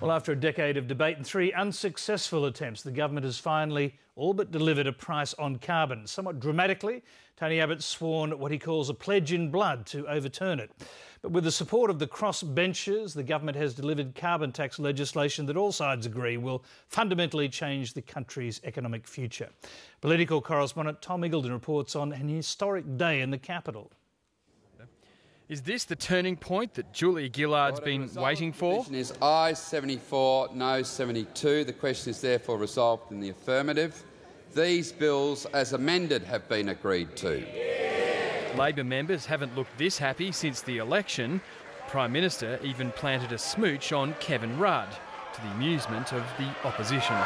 Well, after a decade of debate and 3 unsuccessful attempts, the government has finally all but delivered a price on carbon. Somewhat dramatically, Tony Abbott sworn what he calls a pledge in blood to overturn it. But with the support of the crossbenchers, the government has delivered carbon tax legislation that all sides agree will fundamentally change the country's economic future. Political correspondent Tom Eagleton reports on an historic day in the capital. Is this the turning point that Julia Gillard's been waiting for? The decision is aye 74, no 72. The question is therefore resolved in the affirmative. These bills, as amended, have been agreed to. Labor members haven't looked this happy since the election. The Prime Minister even planted a smooch on Kevin Rudd, to the amusement of the opposition.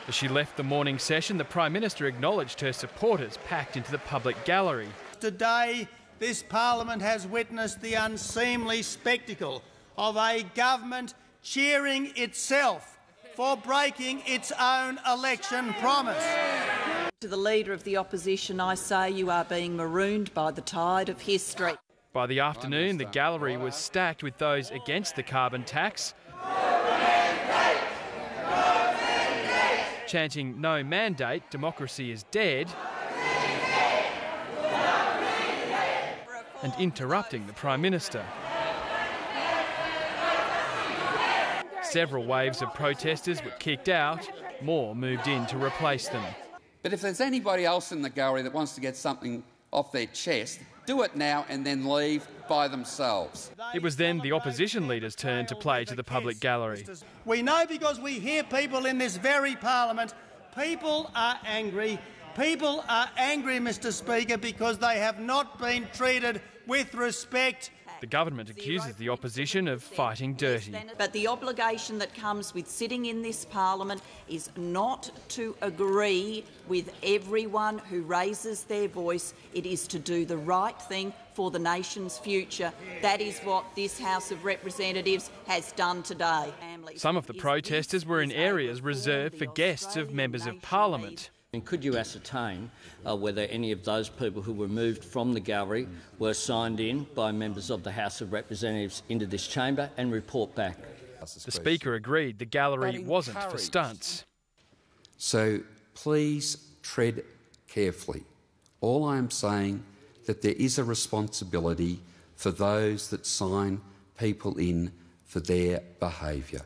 As she left the morning session, the Prime Minister acknowledged her supporters packed into the public gallery. Today, this Parliament has witnessed the unseemly spectacle of a government cheering itself for breaking its own election promise. To the Leader of the Opposition, I say you are being marooned by the tide of history. By the afternoon, the gallery was stacked with those against the carbon tax, chanting "No mandate, democracy is dead," and interrupting the Prime Minister. Several waves of protesters were kicked out, more moved in to replace them. But if there's anybody else in the gallery that wants to get something off their chest, do it now and then leave by themselves. It was then the opposition leader's turn to play to the public gallery. We know because we hear people in this very Parliament, people are angry. People are angry, Mr Speaker, because they have not been treated with respect. The government accuses the opposition of fighting dirty. But the obligation that comes with sitting in this Parliament is not to agree with everyone who raises their voice. It is to do the right thing for the nation's future. That is what this House of Representatives has done today. Some of the protesters were in areas reserved for guests of members of Parliament. And could you ascertain whether any of those people who were moved from the gallery were signed in by members of the House of Representatives into this chamber and report back? The Speaker agreed the gallery wasn't for stunts. So please tread carefully. All I am saying that there is a responsibility for those that sign people in for their behaviour.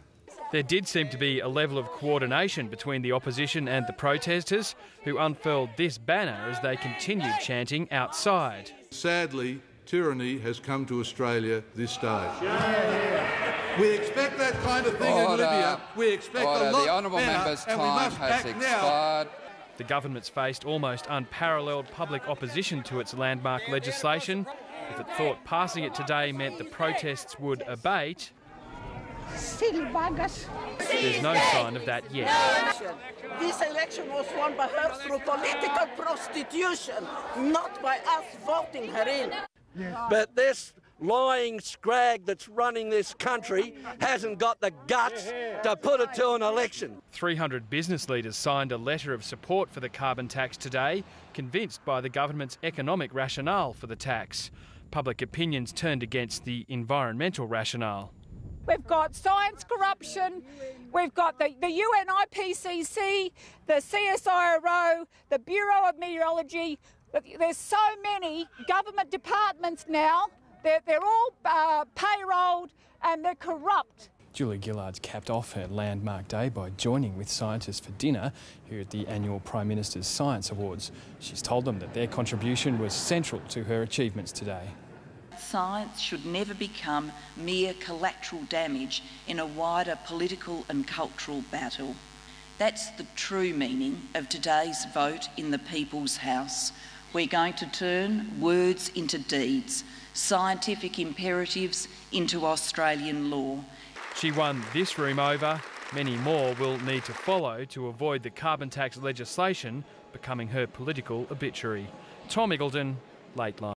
There did seem to be a level of coordination between the opposition and the protesters, who unfurled this banner as they continued chanting outside. Sadly, tyranny has come to Australia this day. We expect that kind of thing in Libya. We expect a lot the honourable better, member's and we time must has act expired. now. The government's faced almost unparalleled public opposition to its landmark legislation. If it thought passing it today meant the protests would abate, silly buggers. There's no sign of that yet. This election was won by her through political prostitution, not by us voting her in. But this lying scrag that's running this country hasn't got the guts to put it to an election. 300 business leaders signed a letter of support for the carbon tax today, convinced by the government's economic rationale for the tax. Public opinion's turned against the environmental rationale. We've got science corruption, we've got the UN IPCC, the CSIRO, the Bureau of Meteorology. There's so many government departments now, they're all payrolled and they're corrupt. Julia Gillard's capped off her landmark day by joining with scientists for dinner here at the annual Prime Minister's Science Awards. She's told them that their contribution was central to her achievements today. Science should never become mere collateral damage in a wider political and cultural battle. That's the true meaning of today's vote in the People's House. We're going to turn words into deeds, scientific imperatives into Australian law. She won this room over. Many more will need to follow to avoid the carbon tax legislation becoming her political obituary. Tom Eagleton, Late Line.